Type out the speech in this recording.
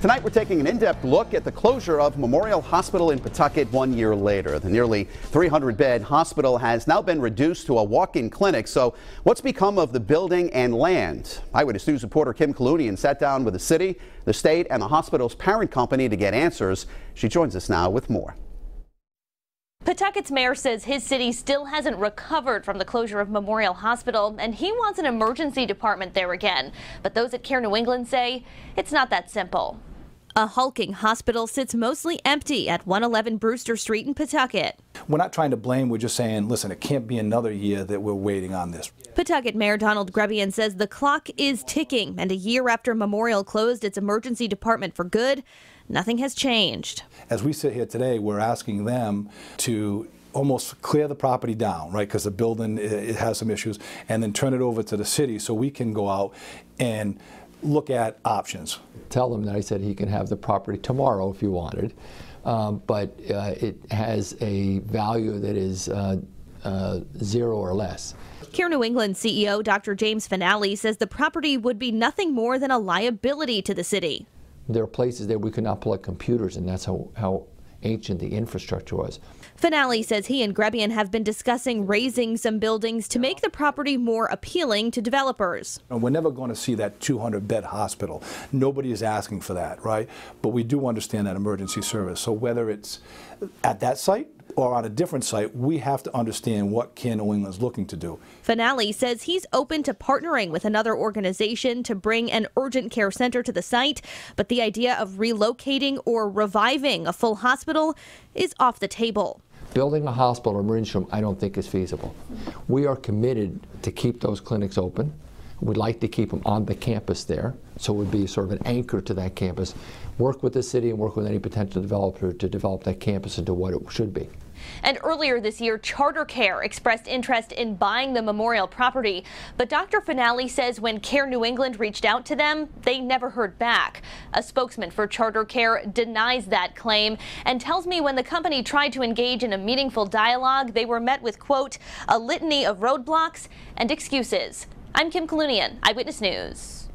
Tonight we're taking an in-depth look at the closure of Memorial Hospital in Pawtucket 1 year later. The nearly 300-bed hospital has now been reduced to a walk-in clinic. So what's become of the building and land? Eyewitness News reporter Kim Kalunian sat down with the city, the state, and the hospital's parent company to get answers. She joins us now with more. Pawtucket's mayor says his city still hasn't recovered from the closure of Memorial Hospital, and he wants an emergency department there again. But those at Care New England say it's not that simple. A hulking hospital sits mostly empty at 111 Brewster Street in Pawtucket. We're not trying to blame, we're just saying, listen, it can't be another year that we're waiting on this. Pawtucket Mayor Donald Grebian says the clock is ticking, and a year after Memorial closed its emergency department for good, nothing has changed. As we sit here today, we're asking them to almost clear the property down, right, because the building it has some issues, and then turn it over to the city so we can go out and look at options. Tell him that I said he can have the property tomorrow if he wanted, but it has a value that is 0 or less. Care New England CEO Dr. James Finale says the property would be nothing more than a liability to the city. There are places there we could not plug computers, and that's how ancient the infrastructure was. Finale says he and Grebian have been discussing raising some buildings to make the property more appealing to developers. We're never going to see that 200-bed hospital. Nobody is asking for that, right? But we do understand that emergency service. So whether it's at that site or on a different site, we have to understand what Care New England is looking to do. Finale says he's open to partnering with another organization to bring an urgent care center to the site, but the idea of relocating or reviving a full hospital is off the table. Building a hospital or emergency room I don't think is feasible. We are committed to keep those clinics open. We'd like to keep them on the campus there, so it would be sort of an anchor to that campus. Work with the city and work with any potential developer to develop that campus into what it should be. And earlier this year, Charter Care expressed interest in buying the Memorial property. But Dr. Finale says when Care New England reached out to them, they never heard back. A spokesman for Charter Care denies that claim and tells me when the company tried to engage in a meaningful dialogue, they were met with, quote, a litany of roadblocks and excuses. I'm Kim Kalunian, Eyewitness News.